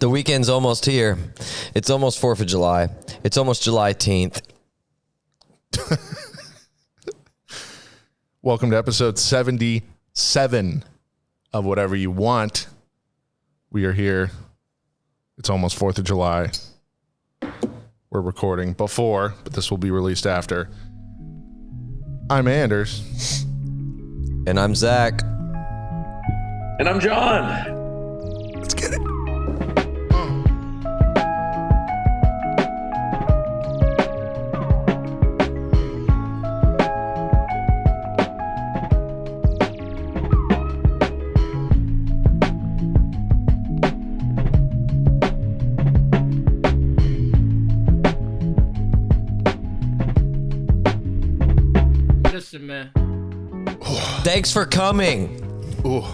The weekend's almost here. It's almost 4th of July. It's almost July 10th. Welcome to episode 77 of Whatever You Want. We are here. It's almost 4th of July. We're recording before, but this will be released after. I'm Anders. And I'm Zack. And I'm John. Let's get it. Listen, man. Thanks for coming. Ooh.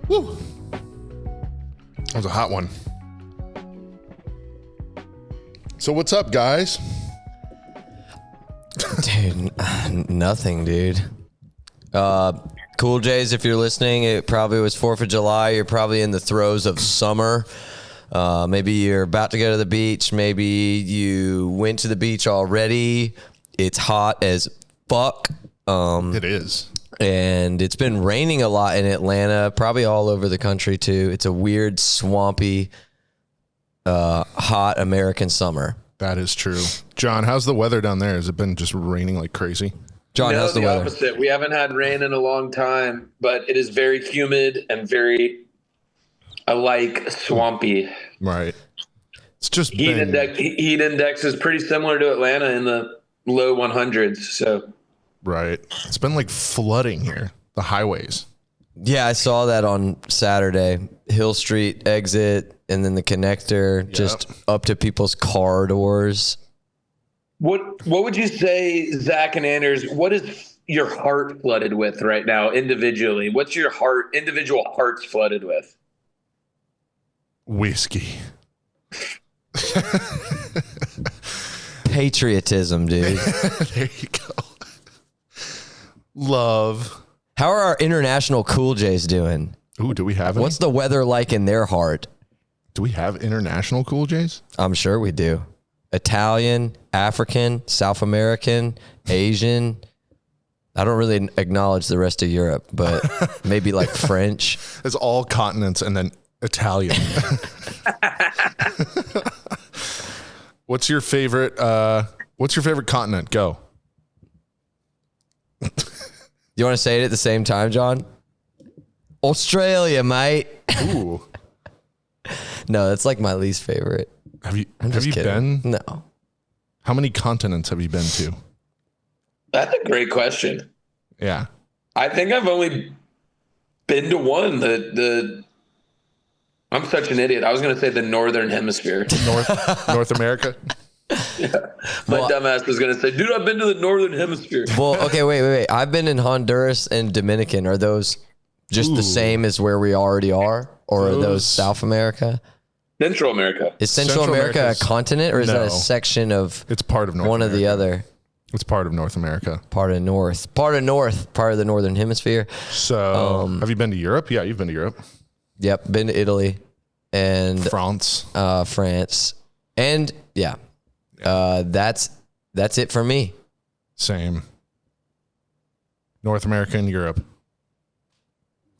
Woo. That was a hot one. So what's up, guys? Dude, nothing, dude. Cool Js, if you're listening, it probably was 4th of July. You're probably in the throes of summer. Maybe you're about to go to the beach. Maybe you went to the beach already. It's hot as fuck. It is. And it's been raining a lot in Atlanta, probably all over the country too. It's a weird, swampy, hot American summer. That is true. John, how's the weather down there? Has it been just raining like crazy? John, how's the weather? Opposite. We haven't had rain in a long time, but it is very humid and very, swampy. Right. It's just heat index is pretty similar to Atlanta in the low 100s. So. Right. It's been like flooding here, the highways. Yeah, I saw that on Saturday. Hill Street exit and then the connector just up to people's car doors. What would you say, Zack and Anders, what is your heart flooded with right now individually? What's your individual hearts flooded with? Whiskey. Patriotism, dude. There you go. Love. How are our international Cool Js doing? Ooh, do we have any? What's the weather like in their heart? Do we have international Cool Js? I'm sure we do. Italian, African, South American, Asian. I don't really acknowledge the rest of Europe, but maybe like French. It's all continents and then Italian. What's your favorite continent? Go. You want to say it at the same time, John? Australia, mate. Ooh. No, that's like my least favorite. Have you kidding. been? No. How many continents have you been to? That's a great question. Yeah. I think I've only been to one. I'm such an idiot. I was going to say the Northern Hemisphere. North America? Yeah. My dumbass was going to say, dude, I've been to the Northern Hemisphere. Well, okay, wait. I've been in Honduras and Dominican. Are those just the same as where we already are? Or are those South America? Central America. Is Central America a continent or is that a section of it's part of North one America. or the other? It's part of North America. Part of the Northern Hemisphere. So have you been to Europe? Yeah, you've been to Europe. Yep, been to Italy and France. And yeah. That's it for me. Same. North America and Europe.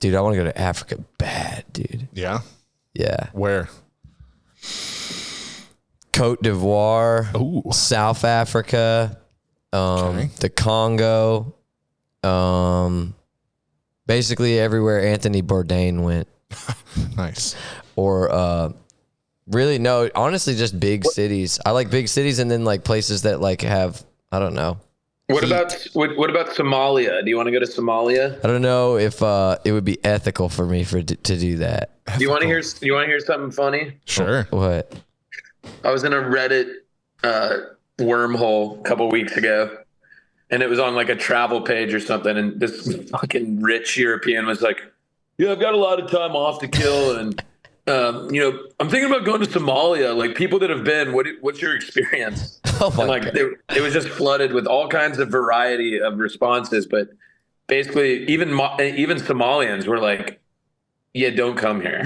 Dude, I want to go to Africa bad, dude. Yeah? Yeah. Where? Cote d'Ivoire, Ooh. South Africa, the Congo, basically everywhere Anthony Bourdain went. Nice. Or really, no, honestly, just big cities. I like big cities and then like places that like have, I don't know. What about Somalia? Do you want to go to Somalia? I don't know if it would be ethical for me to do that. You want to hear something funny? Sure. What? I was in a Reddit wormhole a couple weeks ago, and it was on like a travel page or something, and this fucking rich European was like, yeah, I've got a lot of time off to kill, and I'm thinking about going to Somalia. Like, people that have been, what's your experience? Oh my God. God. It was just flooded with all kinds of variety of responses, but basically even Somalians were like, yeah, don't come here.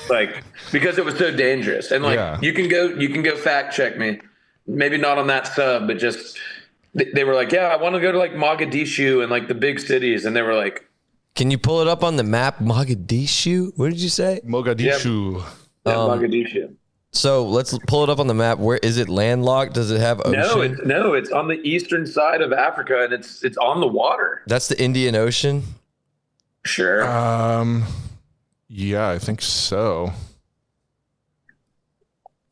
like because it was so dangerous. And like you can go fact check me, maybe not on that sub, but just they were like, yeah, I want to go to like Mogadishu and like the big cities, and they were like, can you pull it up on the map? Mogadishu? What did you say? Mogadishu. Yeah, Mogadishu. So let's pull it up on the map. Where is it landlocked? Does it have ocean? No, it's on the eastern side of Africa, and it's on the water. That's the Indian Ocean. Sure. Yeah, I think so.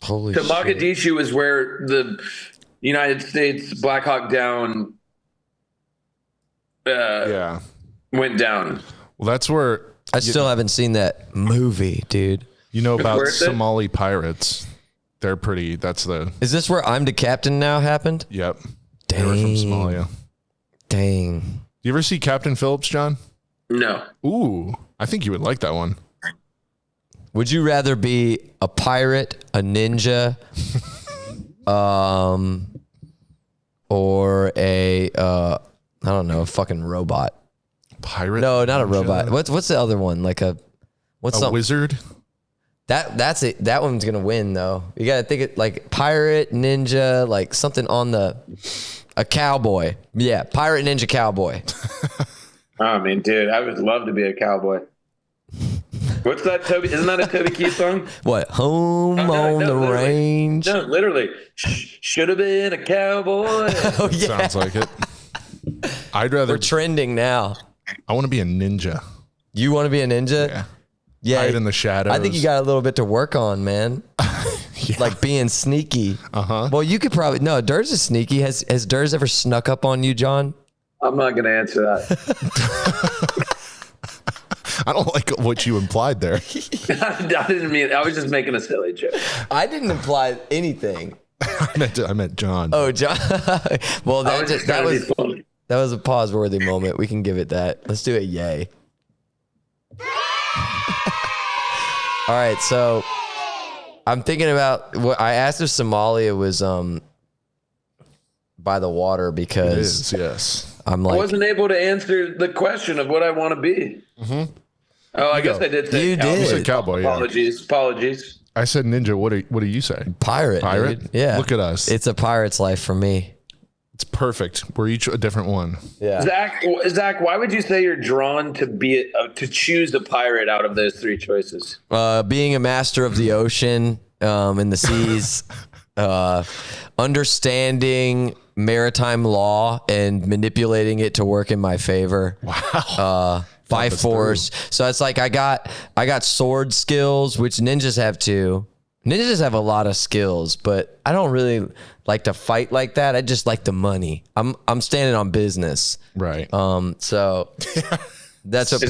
Holy so shit. Mogadishu is where the United States Black Hawk Down went down. Well, that's where I still haven't seen that movie, dude. you know about Somali pirates. They're pretty. Is this where I'm the captain now happened? Yep. Dang. They were from Somalia. Dang. You ever see Captain Phillips, John? No. Ooh, I think you would like that one. Would you rather be a pirate, a ninja, or I don't know, a fucking robot? Pirate? No, not a ninja? robot. What's the other one? Like a wizard? That's it. That one's gonna win though. You gotta think it like pirate, ninja, like something on a cowboy. Yeah, pirate, ninja, cowboy. I mean, dude, I would love to be a cowboy. What's that, Toby? Isn't that a Toby Keith song? What? Home on the range. No, literally. Should have been a cowboy. Oh yeah. Sounds like it. I'd rather. We're trending now. I want to be a ninja. You want to be a ninja? Yeah. Yeah. Hide in the shadows. I think you got a little bit to work on, man. Yeah. Like being sneaky. Uh-huh. Well, you could probably Durs is sneaky. Has Durs ever snuck up on you, John? I'm not going to answer that. I don't like what you implied there. I didn't mean. I was just making a silly joke. I didn't imply anything. I meant John. Oh, John. Well, that was a pause-worthy moment. We can give it that. Let's do a yay. All right, so I'm thinking about what I asked if Somalia was by the water because It is, yes. I'm I like, wasn't able to answer the question of what I want to be. Mm-hmm. Oh, I guess I did say You cowboy. did. You said cowboy, yeah. Apologies. I said ninja. What do you say? pirate. Pirate? Dude. Yeah. Look at us. It's a pirate's life for me. It's perfect. We're each a different one. Yeah. Zach, why would you say you're drawn to to choose a pirate out of those three choices? Being a master of the ocean, in the seas, understanding maritime law and manipulating it to work in my favor. Wow. By force. So it's like I got sword skills, which ninjas have too. Ninjas have a lot of skills, but I don't really like to fight like that. I just like the money. I'm standing on business. Right. So that's what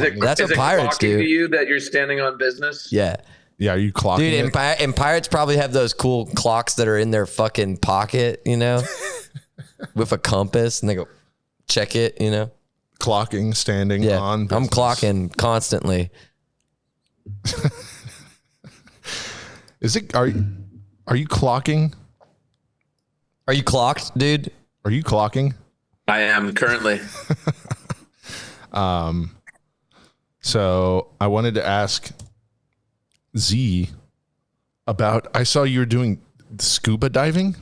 pirates do. To you that you're standing on business? Yeah. Yeah. Are you clocking Dude, it? and pirates probably have those cool clocks that are in their fucking pocket, with a compass, and they go check it, Clocking, standing Yeah, on business. I'm clocking constantly. Are you clocking? Are you clocked, dude? Are you clocking? I am currently. So I wanted to ask Z about, I saw you were doing scuba diving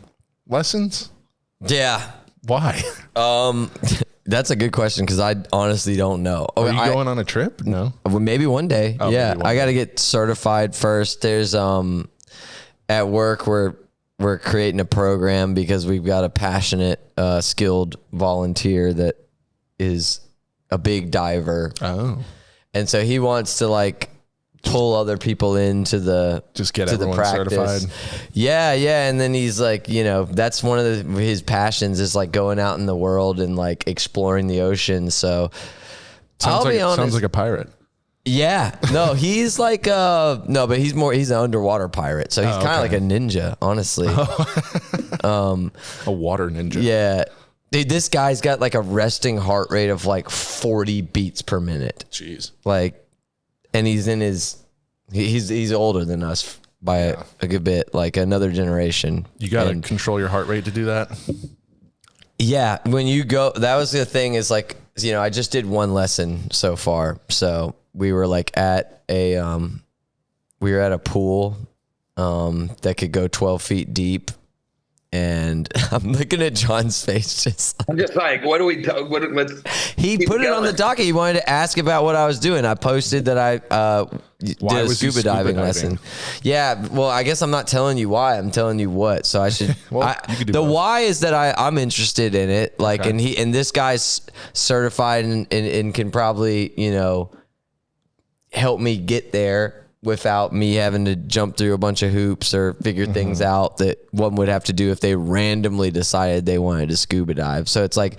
lessons. Yeah. Why? That's a good question because I honestly don't know. Are you going on a trip? No. Well, maybe one day. Oh, Yeah, maybe one I got to day. get certified first. There's at work we're creating a program because we've got a passionate, skilled volunteer that is a big diver, Oh. and so he wants to like pull other people into the Just get to the everyone practice. certified. Yeah, and then he's like, that's one of his passions is like going out in the world and like exploring the ocean. So I'll be honest. Sounds like a pirate. Yeah, no, he's like no, but he's an underwater pirate. So he's kind of like a ninja, honestly. A water ninja. Yeah. Dude, this guy's got like a resting heart rate of like 40 beats per minute. Jeez. Like, and he's older than us by a good bit, like another generation. You got to And control your heart rate to do that. yeah, when you go, that was the thing is like, I just did one lesson so far. So we were like at a we were at a pool that could go 12 feet deep. And I'm looking at John's face. I'm just like, what do we do? Let's he put it on the docket. He wanted to ask about what I was doing. I posted that I did a scuba diving lesson. Yeah. Well, I guess I'm not telling you why. I'm telling you what. So I should. Well, you could do the both. why is that I'm interested in it. Like, Okay. and this guy's certified and can probably, help me get there without me having to jump through a bunch of hoops or figure things out that one would have to do if they randomly decided they wanted to scuba dive. So it's like,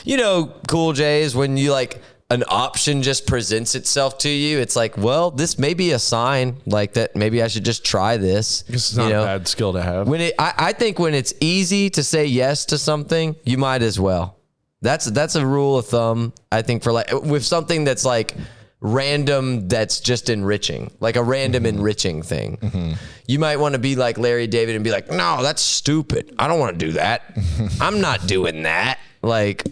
Cool Js, when you like an option just presents itself to you, it's like, well, this may be a sign like that. Maybe I should just try this. This is not a bad skill to have. I think when it's easy to say yes to something, you might as well. That's a rule of thumb. I think for like with something that's like random, that's just enriching, like a random enriching thing. You might want to be like Larry David and be like, no, that's stupid. I don't want to do that. I'm not doing that. Like,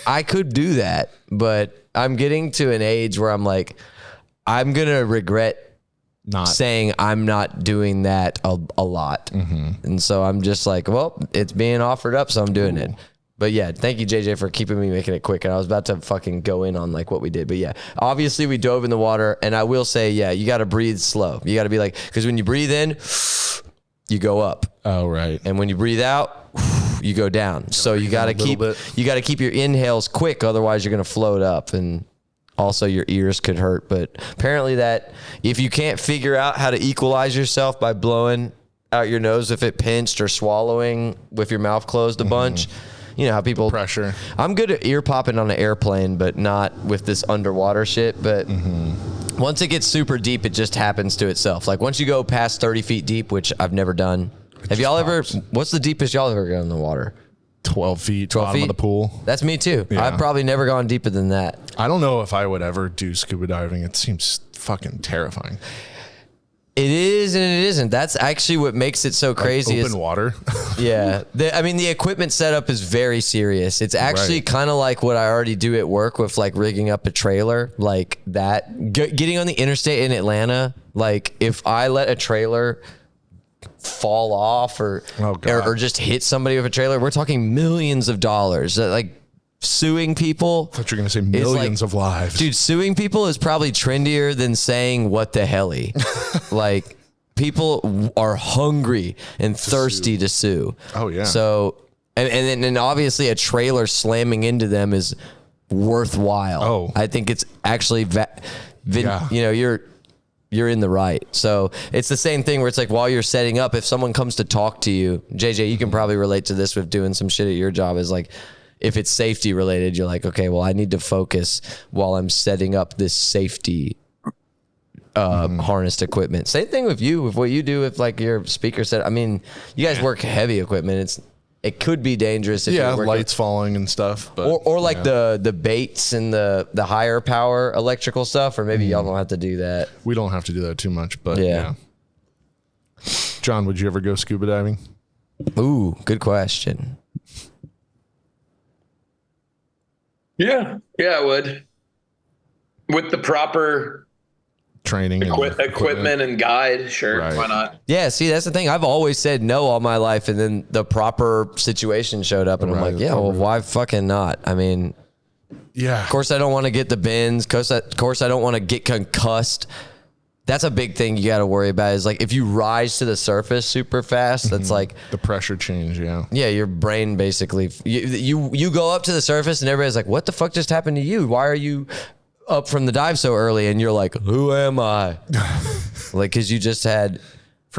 I could do that, but I'm getting to an age where I'm like, I'm going to regret not saying I'm not doing that a lot. And so I'm just like, well, it's being offered up, so I'm doing it. But yeah, thank you, JJ, for keeping me making it quick. And I was about to fucking go in on like what we did. But yeah, obviously we dove in the water, and I will say, yeah, you got to breathe slow. You got to be like, because when you breathe in, you go up. Oh, right. And when you breathe out, you go down. So you got to keep your inhales quick. Otherwise you're going to float up, and also your ears could hurt. But apparently that if you can't figure out how to equalize yourself by blowing out your nose if it pinched or swallowing with your mouth closed a bunch, you know how people pressure. I'm good at ear popping on an airplane, but not with this underwater shit. But once it gets super deep, it just happens to itself. Like once you go past 30 feet deep, which I've never done. Have y'all ever, what's the deepest y'all ever gone in the water? 12 feet, 12 bottom feet? of the pool. That's me too. Yeah. I've probably never gone deeper than that. I don't know if I would ever do scuba diving. It seems fucking terrifying. It is and it isn't. That's actually what makes it so crazy. Like open water. Yeah. The equipment setup is very serious. It's actually kind of like what I already do at work with like rigging up a trailer like that. Getting on the interstate in Atlanta, like if I let a trailer fall off or just hit somebody with a trailer, we're talking millions of dollars. Like suing people. I thought you were going to say millions of lives. Dude, suing people is probably trendier than saying what the helly. Like people are hungry and thirsty to sue. Oh yeah. So and then obviously a trailer slamming into them is worthwhile. Oh, I think it's actually you're in the right. So it's the same thing where it's like while you're setting up, if someone comes to talk to you, JJ, you can probably relate to this with doing some shit at your job, is like if it's safety related, you're like, okay, well, I need to focus while I'm setting up this safety harnessed equipment. Same thing with you, with what you do with like your speaker set. I mean, you guys work heavy equipment. It could be dangerous if you're lights falling and stuff. But, or like the baits and the higher power electrical stuff, or maybe y'all don't have to do that. We don't have to do that too much, but yeah. John, would you ever go scuba diving? Ooh, good question. Yeah, I would. With the proper training, equipment and guide, sure, why not? Yeah, see, that's the thing. I've always said no all my life, and then the proper situation showed up, and I'm like, yeah, well, why fucking not? I mean, yeah. Of course, I don't want to get the bends. Of course, I don't want to get concussed. That's a big thing you got to worry about. Is like if you rise to the surface super fast, that's like the pressure change. Yeah, your brain basically you go up to the surface, and everybody's like, "What the fuck just happened to you? Why are you up from the dive so early?" And you're like, "Who am I?" Like, because you just had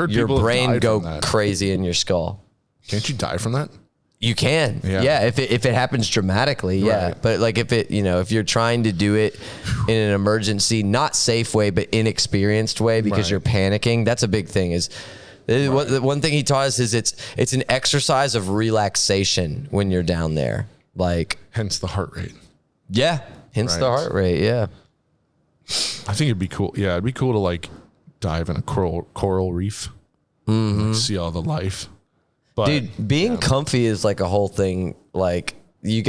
your brain go crazy in your skull. Can't you die from that? You can, yeah. If it happens dramatically, yeah. But like if you're trying to do it in an emergency, not safe way, but inexperienced way because you're panicking, that's a big thing. One thing he taught us is it's an exercise of relaxation when you're down there, like hence the heart rate. Yeah, hence the heart rate. Yeah, I think it'd be cool. Yeah, it'd be cool to like dive in a coral reef, like, see all the life. But, dude, being comfy is like a whole thing. Like you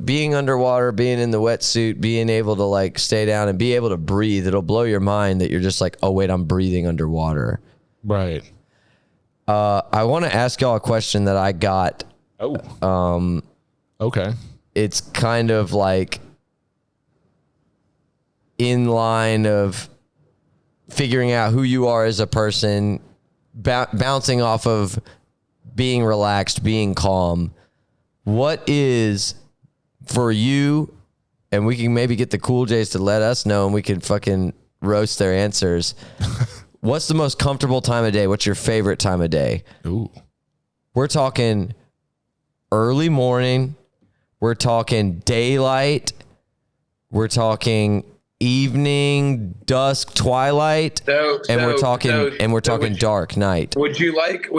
being underwater, being in the wetsuit, being able to like stay down and be able to breathe, it'll blow your mind that you're just like, oh wait, I'm breathing underwater. Right. I want to ask y'all a question that I got. Okay. It's kind of like in line of figuring out who you are as a person, bouncing off of being relaxed, being calm. What is for you, and we can maybe get the Cool Js to let us know and we can fucking roast their answers. What's the most comfortable time of day? What's your favorite time of day? Ooh. We're talking early morning. We're talking daylight. We're talking evening, dusk, twilight, and we're talking dark night. Would you like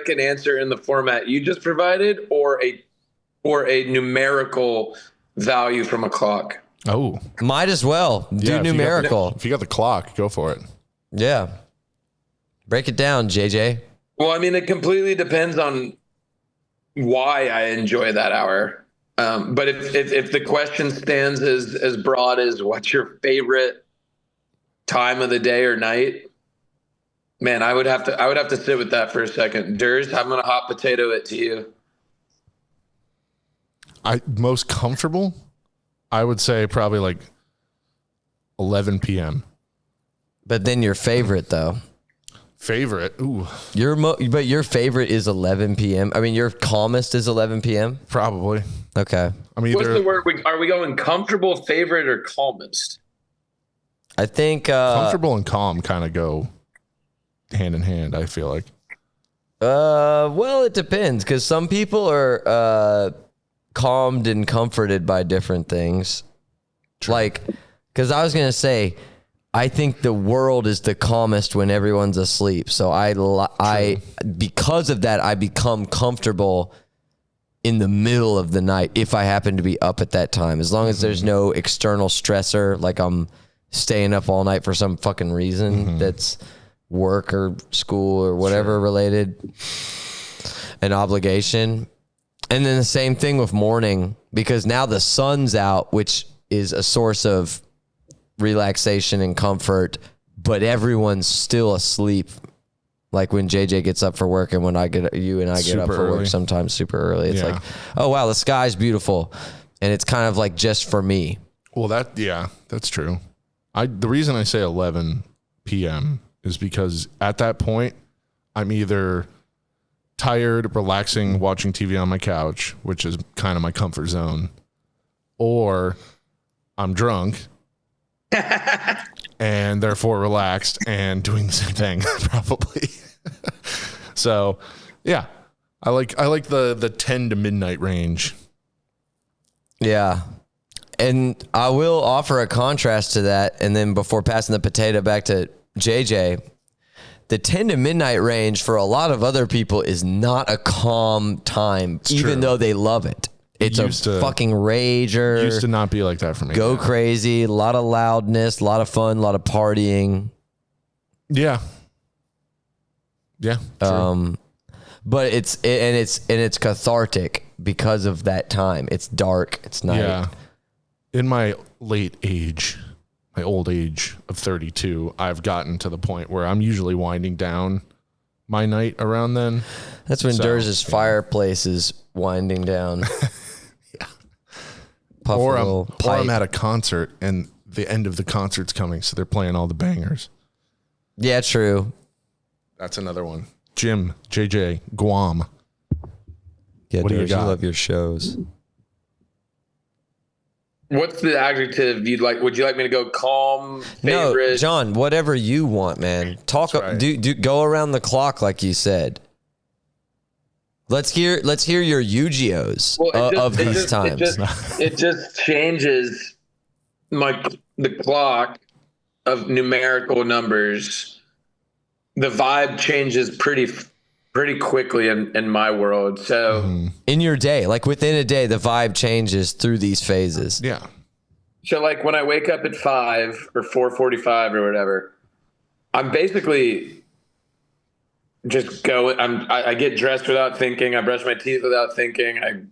an answer in the format you just provided, or a numerical value from a clock? Oh, might as well do numerical. If you got the clock, go for it. Yeah, break it down, JJ. Well, I mean, it completely depends on why I enjoy that hour. But if the question stands as broad as what's your favorite time of the day or night, man, I would have to sit with that for a second. Durs, I'm gonna hot potato it to you. Most comfortable, I would say probably like 11 p.m. But then your favorite though. Favorite, ooh. But your favorite is 11 p.m. I mean, your calmest is 11 p.m. Probably. Okay. I mean, what's the word? Are we going comfortable, favorite, or calmest? I think comfortable and calm kind of go hand in hand, I feel like. Well, it depends, because some people are calmed and comforted by different things. True. Like, because I was gonna say, I think the world is the calmest when everyone's asleep. So I because of that, I become comfortable in the middle of the night if I happen to be up at that time. As long as there's no external stressor, like I'm staying up all night for some fucking reason that's work or school or whatever related, an obligation. And then the same thing with morning, because now the sun's out, which is a source of relaxation and comfort, but everyone's still asleep. Like when JJ gets up for work and when get up for work sometimes super early. It's like, oh wow, the sky's beautiful. And it's kind of like just for me. Well, that's true. The reason I say 11 p.m. is because at that point, I'm either tired, relaxing, watching TV on my couch, which is kind of my comfort zone, or I'm drunk and therefore relaxed and doing the same thing probably. So yeah, I like the 10 to midnight range. Yeah. And I will offer a contrast to that. And then before passing the potato back to JJ, the 10 to midnight range for a lot of other people is not a calm time, even though they love it. It's a fucking rager. Used to not be like that for me. Go crazy, a lot of loudness, a lot of fun, a lot of partying. Yeah. Yeah. True. But it's cathartic because of that time. It's dark. It's night. Yeah. In my old age of 32, I've gotten to the point where I'm usually winding down my night around then. That's when Durs's fireplace is winding down. Or I'm at a concert and the end of the concert's coming, so they're playing all the bangers. Yeah, true. That's another one. Jim, JJ, Guam. Yeah, what do you got? I love your shows. What's the adjective you'd like? Would you like me to go calm, favorite? No, John, whatever you want, man. Talk. Right. Do go around the clock like you said. Let's hear your UGOs of these times. It just changes the clock of numerical numbers. The vibe changes pretty quickly in my world. So in your day, like within a day, the vibe changes through these phases. Yeah. So like when I wake up at 5 or 4:45 or whatever, I'm basically just go. I get dressed without thinking. I brush my teeth without thinking.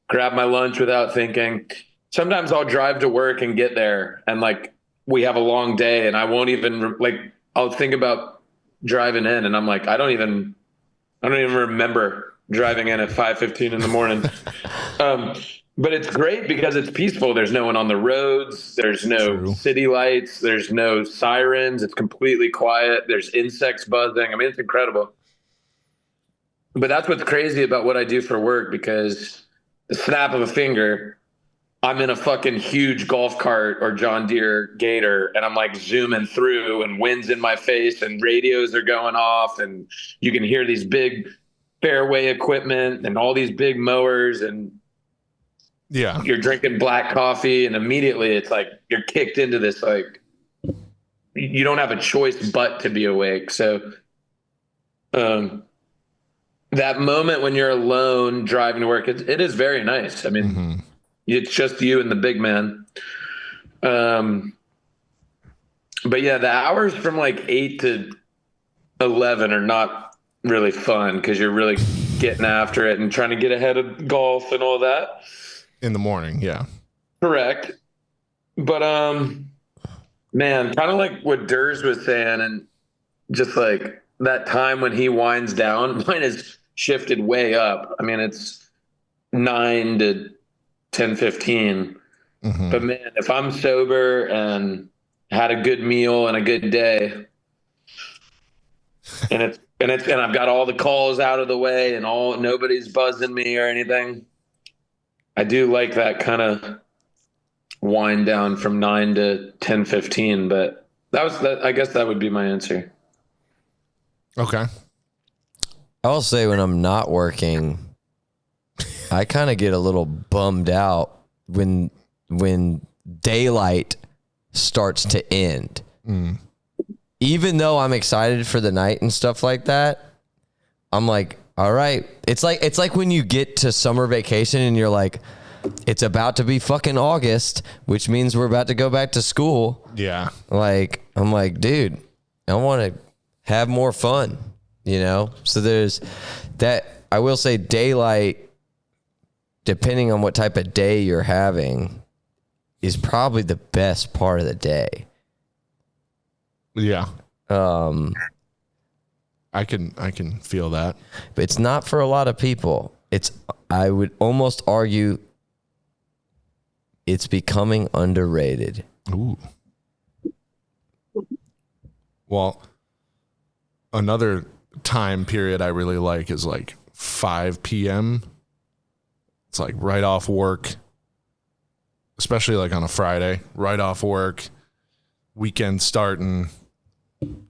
grab my lunch without thinking. Sometimes I'll drive to work and get there and like we have a long day and I won't even like I'll think about driving in and I'm like I don't even remember driving in at 5:15 in the morning. But it's great because it's peaceful. There's no one on the roads. There's no city lights. There's no sirens. It's completely quiet. There's insects buzzing. I mean, it's incredible. But that's what's crazy about what I do for work, because the snap of a finger, I'm in a fucking huge golf cart or John Deere Gator, and I'm like zooming through and wind's in my face and radios are going off and you can hear these big fairway equipment and all these big mowers and yeah, you're drinking black coffee and immediately it's like you're kicked into this, like you don't have a choice but to be awake. So that moment when you're alone driving to work, it is very nice. I mean, it's just you and the big man. But yeah, the hours from like 8 to 11 are not really fun because you're really getting after it and trying to get ahead of golf and all that. In the morning, yeah. Correct. But man, kind of like what Durs was saying, and just like that time when he winds down, mine has shifted way up. I mean, it's 9 to 10:15. But man, if I'm sober and had a good meal and a good day, and I've got all the calls out of the way and nobody's buzzing me or anything, I do like that kind of wind down from 9 to 10:15. But I guess that would be my answer. Okay. I'll say when I'm not working, I kind of get a little bummed out when daylight starts to end. Even though I'm excited for the night and stuff like that, I'm like, all right. It's like when you get to summer vacation and you're like, it's about to be fucking August, which means we're about to go back to school. Yeah. Like, I'm like, dude, I want to have more fun, you know? So there's that. I will say daylight, depending on what type of day you're having, is probably the best part of the day. Yeah. I can feel that. But it's not for a lot of people. I would almost argue it's becoming underrated. Ooh. Well, another time period I really like is like 5 p.m. It's like right off work, especially like on a Friday, right off work, weekend starting,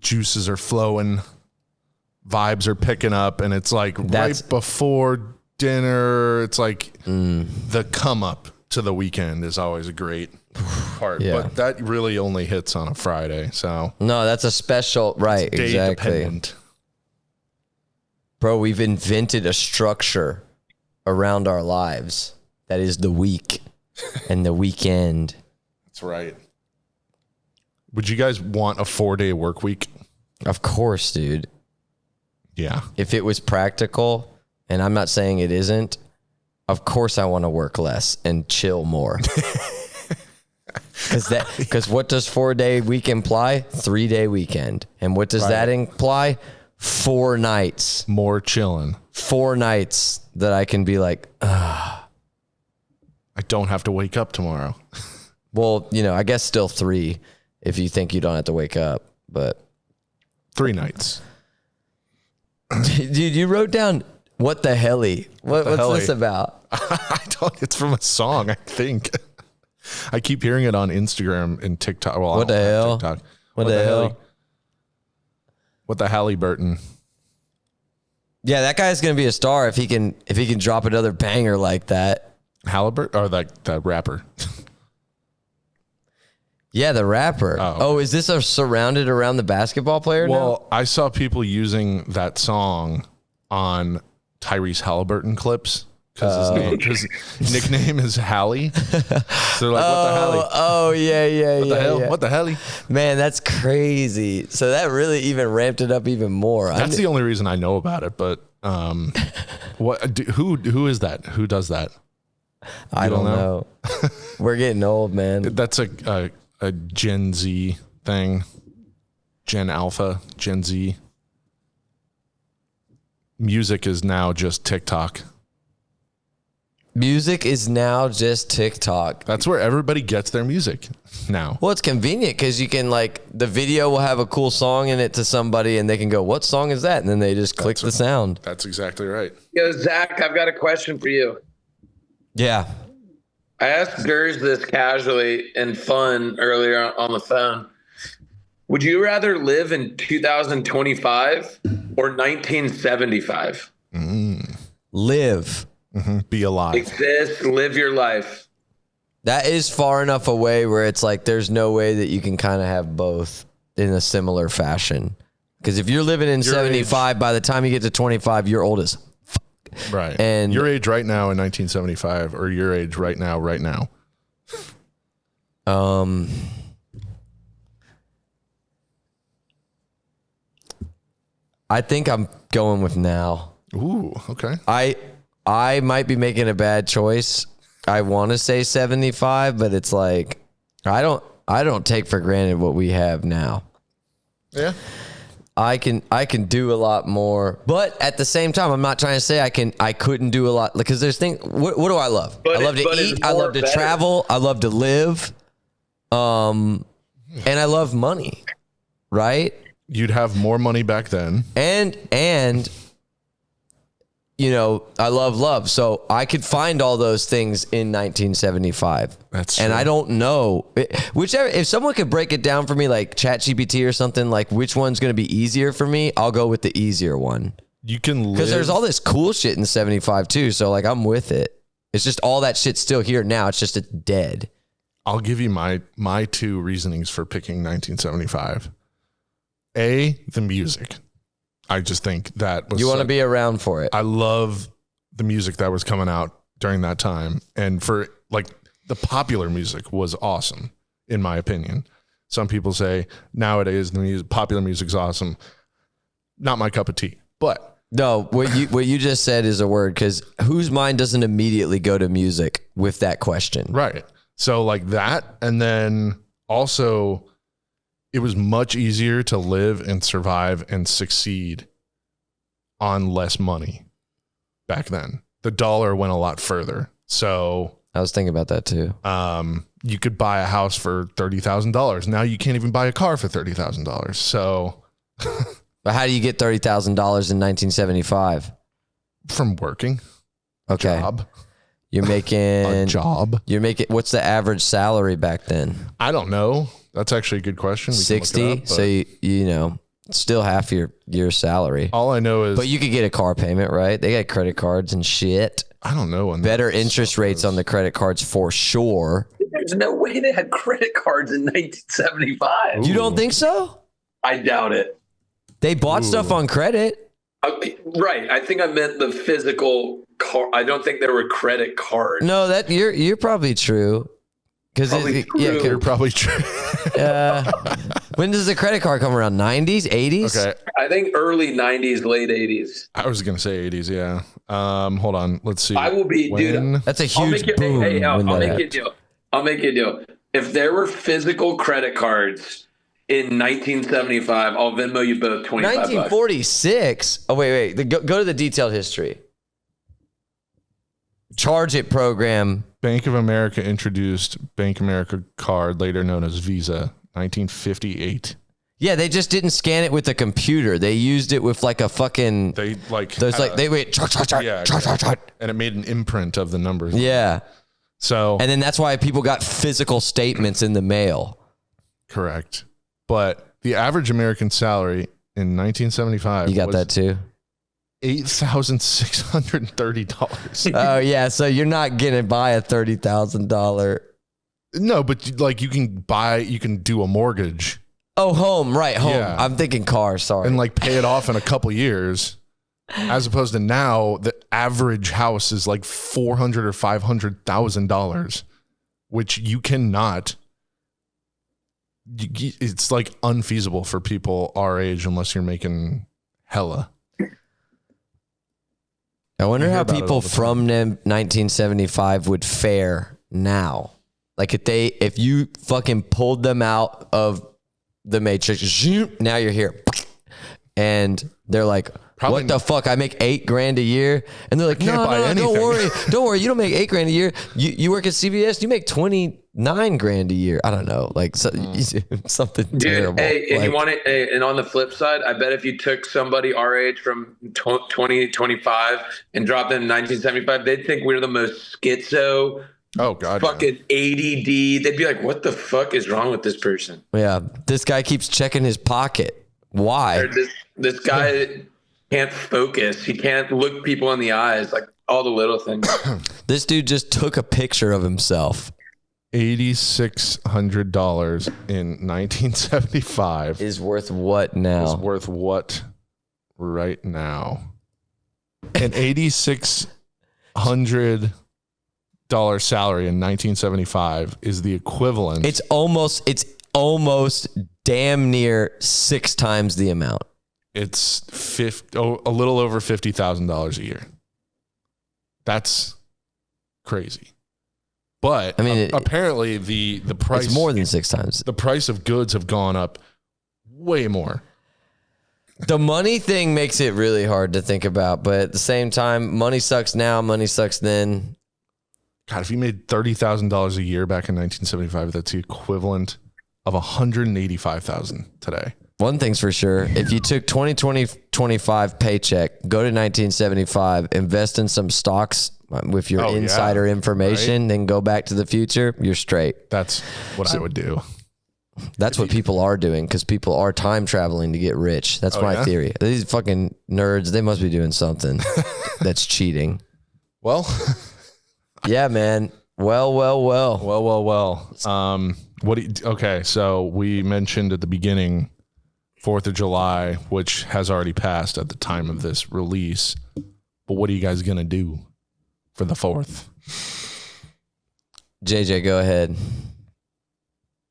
juices are flowing, vibes are picking up, and it's like right before dinner. It's like the come up to the weekend is always a great part. Yeah. But that really only hits on a Friday. So no, that's a special, right? day Exactly. dependent. Bro, we've invented a structure around our lives that is the week and the weekend. That's right. Would you guys want a 4-day work week? Of course, dude. Yeah. If it was practical, and I'm not saying it isn't, of course I want to work less and chill more. Because what does 4-day week imply? 3-day weekend. And what does that imply? 4 nights. More chilling. 4 nights that I can be like, I don't have to wake up tomorrow. well, you know, I guess still 3 if you think you don't have to wake up, but 3 nights. Dude, you wrote down what the helly? What's this about? I don't. It's from a song, I think. I keep hearing it on Instagram and TikTok. Well, What the hell? TikTok. What the hell? What the Halliburton? Yeah, that guy's gonna be a star if he can drop another banger like that. Halliburton or that rapper? Yeah, the rapper. Oh, is this surrounded around the basketball player now? Well, I saw people using that song on Tyrese Halliburton clips because his nickname is Hallie. So they're like, what the Hallie? Oh, yeah. What the hell? Yeah. What the Hallie? Man, that's crazy. So that really even ramped it up even more. That's the only reason I know about it. But who is that? Who does that? I don't know. We're getting old, man. That's a Gen Z thing. Gen Alpha, Gen Z. Music is now just TikTok. Music is now just TikTok. That's where everybody gets their music now. Well, it's convenient because you can the video will have a cool song in it to somebody and they can go, what song is that? And then they just click the sound. That's exactly right. Yo, Zach, I've got a question for you. Yeah. I asked Gers this casually and fun earlier on the phone. Would you rather live in 2025 or 1975? Live. Mm-hmm. Be alive. Exist, live your life. That is far enough away where it's there's no way that you can kind of have both in a similar fashion. Because if you're living in 75, by the time you get to 25, you're old as fuck. Right. And your age right now in 1975 or your age right now. I think I'm going with now. Ooh, okay. I might be making a bad choice. I want to say 75, but it's I don't take for granted what we have now. Yeah. I can do a lot more, but at the same time, I'm not trying to say I couldn't do a lot because there's things. What do I love? I love to eat. I love to travel. I love to live. And I love money, right? You'd have more money back then. And I love love. So I could find all those things in 1975. That's and true. I don't know if someone could break it down for me, like ChatGPT or something, which one's going to be easier for me. I'll go with the easier one. You can live. Because there's all this cool shit in 75 too. So I'm with it. It's just all that shit's still here now. It's just it's dead. I'll give you my two reasonings for picking 1975. The music. I just think that was. You want to be around for it. I love the music that was coming out during that time. And for the popular music was awesome, in my opinion. Some people say nowadays the popular music's awesome. Not my cup of tea. But no, what you just said is a word, because whose mind doesn't immediately go to music with that question? right. So that, and then also it was much easier to live and survive and succeed on less money back then. The dollar went a lot further. So I was thinking about that too. You could buy a house for $30,000. Now you can't even buy a car for $30,000. So But how do you get $30,000 in 1975? from working, Okay. job, You're making a job. what's the average salary back then? I don't know. That's actually a good question. We can look it 60. up, but So still half your salary. all I know is But you could get a car payment, right? They got credit cards and shit. I don't know. When Better that interest stuff rates is. on the credit cards for sure. There's no way they had credit cards in 1975. You don't think so? I doubt it. They bought stuff on credit. Right. I think I meant the physical car. I don't think there were credit cards. No, that you're probably true. Because Probably true. You're probably true. when does the credit card come around? 90s, 80s? Okay. I think early 90s, late 80s. I was going to say 80s. Yeah. Hold on. Let's see. I will be, When- dude. That's a I'll huge make you, boom. hey, I'll when that make you a happened. deal. I'll make you a deal. If there were physical credit cards in 1975, I'll Venmo you both 25 bucks. 1946. Oh, wait. Go to the detailed history. Charge It program. Bank of America introduced Bank America card, later known as Visa, 1958. Yeah, they just didn't scan it with a computer. They used it with a fucking. They They went chart. and it made an imprint of the numbers. Yeah. So And then that's why people got physical statements in the mail. correct. But the average American salary in 1975 You got that too? $8,630. Oh, yeah. So you're not going to buy a $30,000. No, but you can do a mortgage Oh, home. Right. Home. Yeah. I'm thinking car. Sorry. and pay it off in a couple years, as opposed to now the average house is $400,000 or $500,000, which you cannot. It's unfeasible for people our age unless you're making hella. I wonder You hear how about it all people the from 1975 would fare now. Like if you fucking pulled them out of the Matrix, now you're here. And they're like, Probably what the fuck? I make $8,000 a year. And they're like, can't buy anything. Don't worry. You don't make $8,000 a year. You work at CVS, you make $29,000 a year. I don't know. Like something Dude, terrible. hey, and Like, you want it? Hey, and on the flip side, I bet if you took somebody our age from 2025 and dropped them in 1975, they'd think we're the most schizo, Oh God. fucking ADD. They'd be like, "What the fuck is wrong with this person?" yeah, this guy keeps checking his pocket. Why? Or this guy can't focus. He can't look people in the eyes. Like all the little things. This dude just took a picture of himself. $8,600 in 1975 Is worth what now? is worth what right now? An $8,600 salary in 1975 is the equivalent. It's almost damn near 6 times the amount. It's a little over $50,000 a year. That's crazy. But I mean, apparently the price It's more than 6 times. the price of goods have gone up way more. The money thing makes it really hard to think about, but at the same time, money sucks now, money sucks then. God, if you made $30,000 a year back in 1975, that's the equivalent of $185,000 today. One thing's for sure, if you took 2025 paycheck, go to 1975, invest in some stocks with your insider information, right? then go back to the future, you're straight. That's what I would do. That's what people are doing because people are time traveling to get rich. That's my theory. These fucking nerds, they must be doing something that's cheating. Well, yeah, man. Well. Okay, so we mentioned at the beginning 4th of July, which has already passed at the time of this release. But what are you guys going to do for the 4th? JJ, go ahead.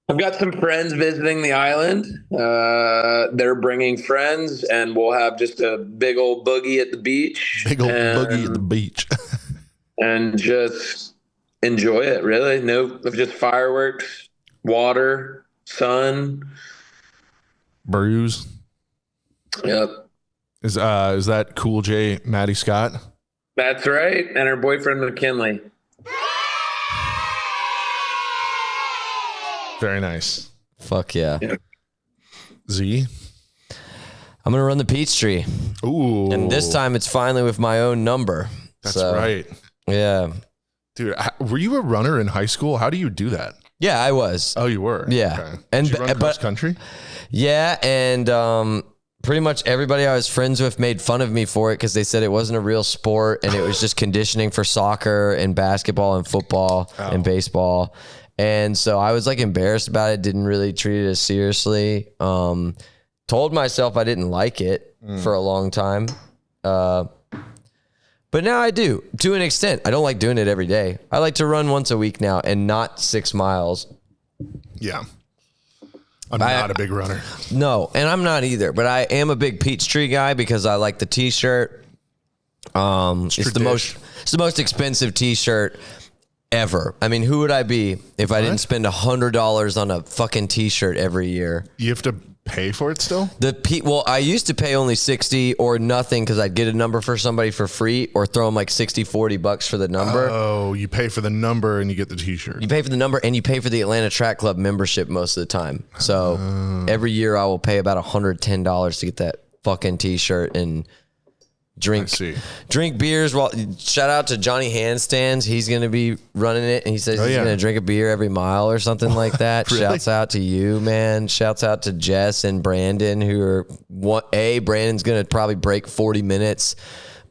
I've got some friends visiting the island. They're bringing friends, and we'll have just a big old boogie at the beach. Big old boogie at the beach. And just enjoy it, really. No, just fireworks, water, sun. Brews. Yep. Is that Cool J, Maddie Scott? That's right. And her boyfriend, McKinley. Very nice. Fuck yeah. Z? I'm going to run the Peachtree. Ooh. And this time it's finally with my own number. That's right. Yeah. Dude, were you a runner in high school? How do you do that? Yeah, I was. Oh, you were? Yeah. Okay. And Did you run cross country? Yeah, and pretty much everybody I was friends with made fun of me for it because they said it wasn't a real sport and it was just conditioning for soccer and basketball and football and baseball. And so I was like embarrassed about it, didn't really treat it as seriously. Told myself I didn't like it for a long time. But now I do, to an extent. I don't like doing it every day. I like to run once a week now and not 6 miles. Yeah. I'm not a big runner. No, and I'm not either, but I am a big Peachtree guy because I like the t-shirt. It's the most expensive t-shirt ever. I mean, who would I be if I didn't spend $100 on a fucking t-shirt every year? You have to pay for it still? Well, I used to pay only $60 or nothing because I'd get a number for somebody for free or throw them like $60-$40 for the number. Oh, you pay for the number and you get the t-shirt. You pay for the number and you pay for the Atlanta Track Club membership most of the time. So every year I will pay about $110 to get that fucking t-shirt and drink beers. Well, shout out to Johnny Handstands. He's going to be running it, and he says he's going to drink a beer every mile or something like that. Really? Shouts out to you, man. Shouts out to Jess and Brandon, who are Brandon's going to probably break 40 minutes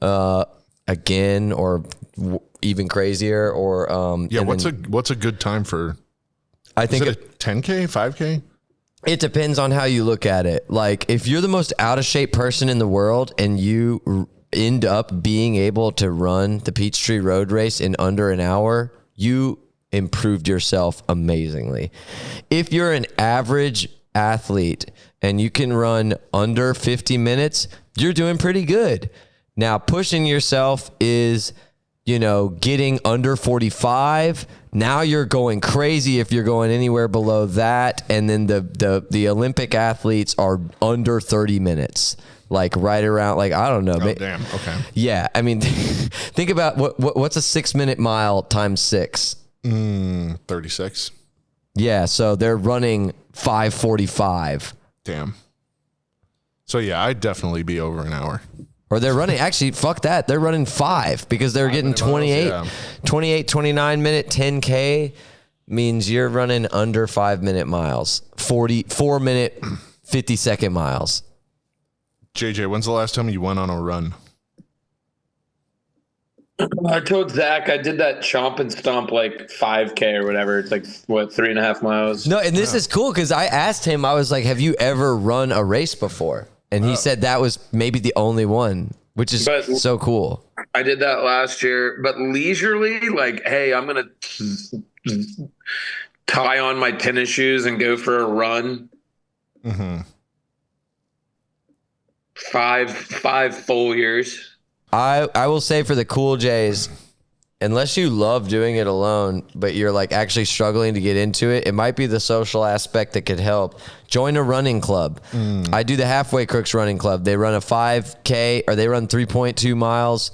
again, or even crazier. Or what's a good time for? I think is it a 10K, 5K? It depends on how you look at it. Like, if you're the most out of shape person in the world and you end up being able to run the Peachtree Road Race in under an hour, you improved yourself amazingly. If you're an average athlete and you can run under 50 minutes, you're doing pretty good. Now, pushing yourself is, getting under 45. Now you're going crazy if you're going anywhere below that. And then the Olympic athletes are under 30 minutes, like right around, like, I don't know. Oh, damn. Okay. Yeah. I mean, think about what's a 6-minute mile times 6? 36. Yeah. So they're running 5:45. Damn. So yeah, I'd definitely be over an hour. Or they're running, actually, fuck that. They're running 5 because they're getting 28, miles, 28, 29 minute 10K means you're running under 5-minute miles, 4 minute, 50-second miles. JJ, when's the last time you went on a run? I told Zach I did that chomp and stomp like 5K or whatever. It's like, 3.5 miles? No, and this is cool because I asked him, I was like, have you ever run a race before? And he said that was maybe the only one, which is so cool. I did that last year, but leisurely, like, hey, I'm going to tie on my tennis shoes and go for a run. Mm-hmm. 5 full years. I will say for the Cool Js, unless you love doing it alone, but you're like actually struggling to get into it, it might be the social aspect that could help. Join a running club. I do the Halfway Crooks running club. They run a 5K or they run 3.2 miles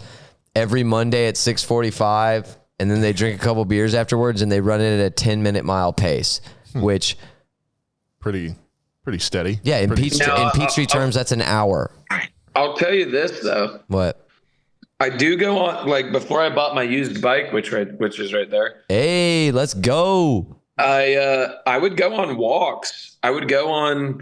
every Monday at 6:45, and then they drink a couple beers afterwards, and they run it at a 10-minute mile pace, which Pretty steady. yeah, in Peachtree terms, that's an hour. I'll tell you this though. What? I do go on, like, before I bought my used bike, which is right there. Hey, let's go. I would go on walks. I would go on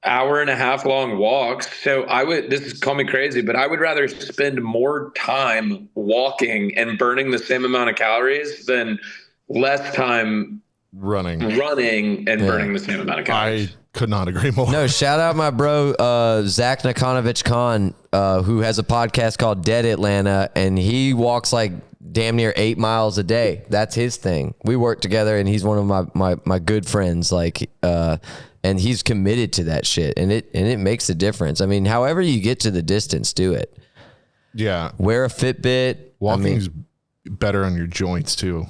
hour-and-a-half long walks. So this is call me crazy, but I would rather spend more time walking and burning the same amount of calories than less time running and burning the same amount of calories. I could not agree more. No, shout out my bro, Zack Khan, who has a podcast called Dead Atlanta, and he walks like damn near 8 miles a day. That's his thing. We work together, and he's one of my good friends. Like, and he's committed to that shit, and it makes a difference. I mean, however you get to the distance, do it. Yeah, Wear a Fitbit. walking's better on your joints too.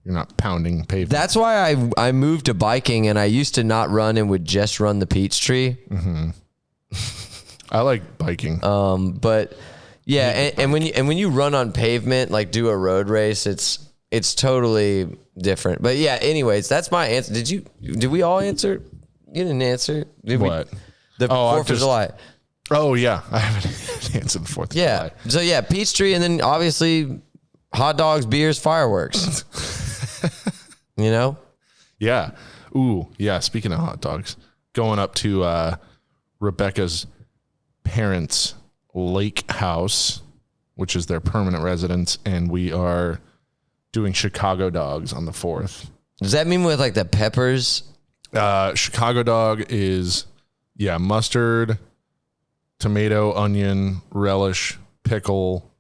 You're not pounding pavement. That's why I moved to biking, and I used to not run and would just run the Peachtree. Mm-hmm. I like biking. But yeah, and when you run on pavement, like do a road race, it's totally different. But yeah, anyways, that's my answer. Did we all answer? You didn't answer. Did what? The 4th of July. Oh yeah, I haven't answered the 4th of Yeah. July. So yeah, Peachtree, and then obviously hot dogs, beers, fireworks. Yeah. Ooh, yeah. Speaking of hot dogs, going up to Rebecca's parents' lake house, which is their permanent residence, and we are doing Chicago dogs on the 4th. Does that mean with like the peppers? Chicago dog is mustard, tomato, onion, relish, pickle,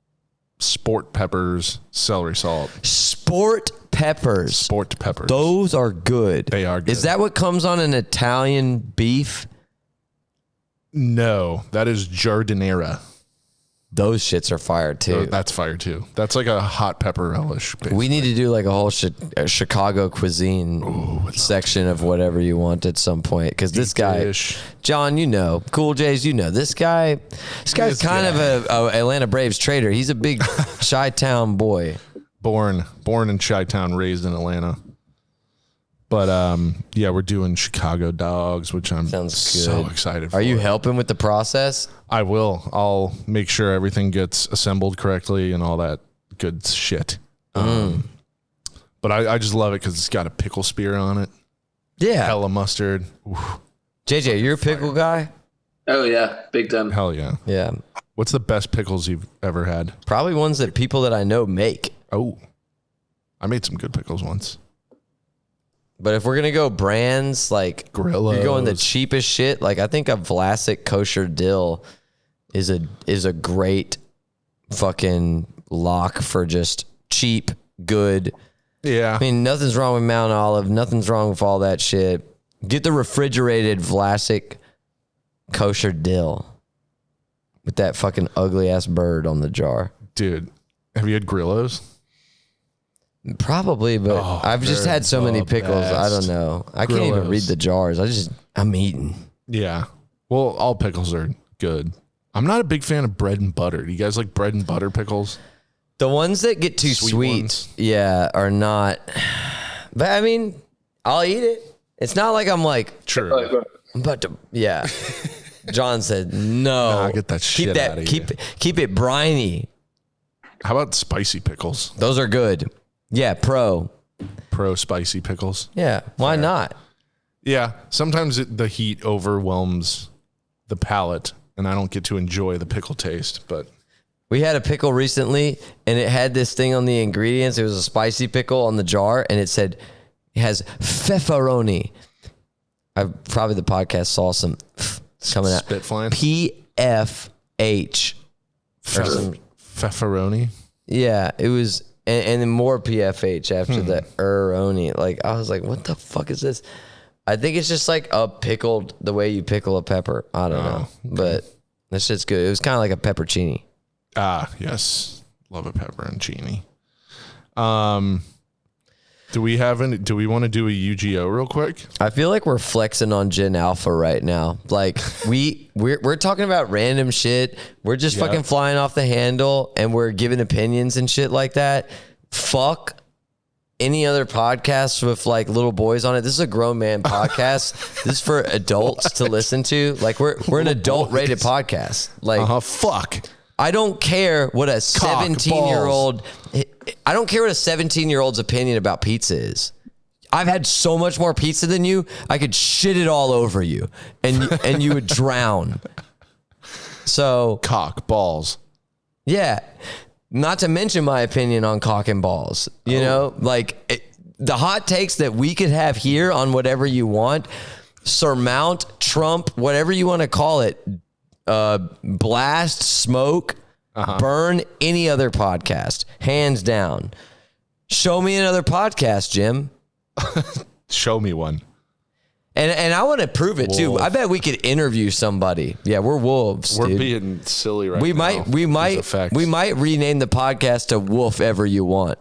sport peppers, celery salt. Sport peppers. Those are good. They are good. Is that what comes on an Italian beef? No, that is giardiniera. Those shits are fire too. That's fire too. That's like a hot pepper relish. Basically. We need to do like a whole Chicago cuisine section of whatever you want at some point. Because this guy, John, Cool Js, this guy's kind of a Atlanta Braves trader. He's a big Chi-Town boy. Born in Chi-Town, raised in Atlanta. But we're doing Chicago dogs, which I'm so excited for. Are you helping with the process? I will. I'll make sure everything gets assembled correctly and all that good shit. But I just love it because it's got a pickle spear on it. Yeah. Hella mustard. Oof. JJ, you're a pickle guy? Oh yeah, big time. Hell yeah. Yeah. What's the best pickles you've ever had? Probably ones that people that I know make. Oh, I made some good pickles once. But if we're going to go brands, like Grillos. You're going the cheapest shit. Like I think a Vlasic kosher dill is a great fucking lock for just cheap, good. Yeah. I mean, nothing's wrong with Mount Olive. Nothing's wrong with all that shit. Get the refrigerated Vlasic kosher dill. with that fucking ugly ass bird on the jar. Dude, have you had Grillos? Probably, but I've just they're had so many the pickles. I don't best. know. I can't even Grillos. read the jars. I'm eating. Yeah. Well, all pickles are good. I'm not a big fan of bread and butter. Do you guys like bread and butter pickles? The ones that get too Sweet sweet, ones. yeah, are not. But I mean, I'll eat it. It's not like I'm like, True. I'm about to, yeah. John said, no. Nah, get that shit outta here. Keep it briny. How about spicy pickles? Those are good. Yeah, pro Spicy pickles. Yeah, why not? Yeah. Sometimes the heat overwhelms the palate and I don't get to enjoy the pickle taste, but We had a pickle recently and it had this thing on the ingredients. It was a spicy pickle on the jar and it said it has pepperoni. Probably the podcast saw some coming out. spit flying. PFH. Pepperoni. Yeah, it was, and then more PFH after the eroni. Like, I was like, what the fuck is this? I think it's just like a pickled, the way you pickle a pepper. I don't know, but that shit's good. It was kind of like a peppercini. Ah, yes. Love a pepperoncini. Do we want to do a UGO real quick? I feel like we're flexing on Gen Alpha right now. Like we're talking about random shit. We're just fucking flying off the handle and we're giving opinions and shit like that. Fuck any other podcasts with like little boys on it. This is a grown man podcast. This is for adults to listen to. Like we're an adult rated podcast. Like fuck. I don't care what a 17-year-old. I don't care what a 17-year-old's opinion about pizza is. I've had so much more pizza than you. I could shit it all over you, and you would drown. So Cock balls. yeah, not to mention my opinion on cock and balls. You know, like the hot takes that we could have here on whatever you want, surmount, trump, whatever you want to call it. Blast, smoke, burn any other podcast, hands down. Show me another podcast, Jim. Show me one. And I want to prove it too. Wolf. I bet we could interview somebody. Yeah, we're wolves. We're dude. being silly right we now. might Effects. we might rename the podcast to Wolf Ever You Want.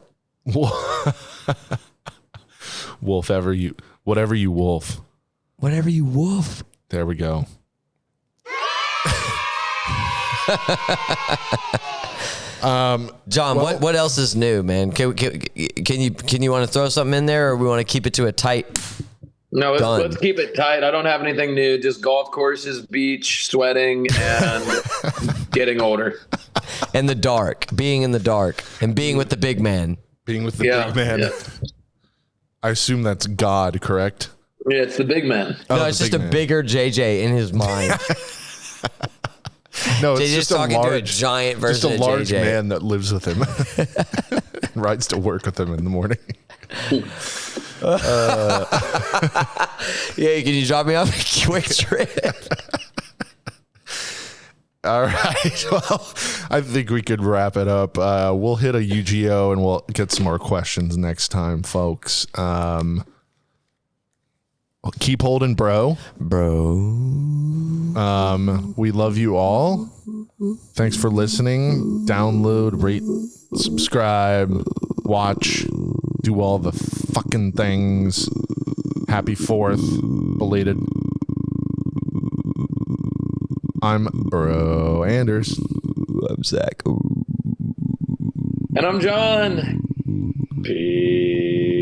Wolf ever you, whatever you wolf. Whatever you wolf. There we go. John, what else is new, man? Can you want to throw something in there, or we want to keep it to a tight? No, Done. let's keep it tight. I don't have anything new. Just golf courses, beach, sweating, and getting older. And the dark, being in the dark, and being with the big man. Being with the Yeah, big man. yeah. I assume that's God, correct? Yeah, it's the big man. No, the it's just big a man. bigger JJ in his mind. No, it's JJ's just a talking to a large, giant just version a of large JJ. man that lives with him. Rides to work with him in the morning. Yeah, can you drop me off a quick trip? All right. Well, I think we could wrap it up. We'll hit a UGO and we'll get some more questions next time, folks. Well, keep holding, bro. We love you all. Thanks for listening. Download, rate, subscribe, watch, do all the fucking things. Happy 4th, belated. I'm Bro Anders. I'm Zack. And I'm John. Peace.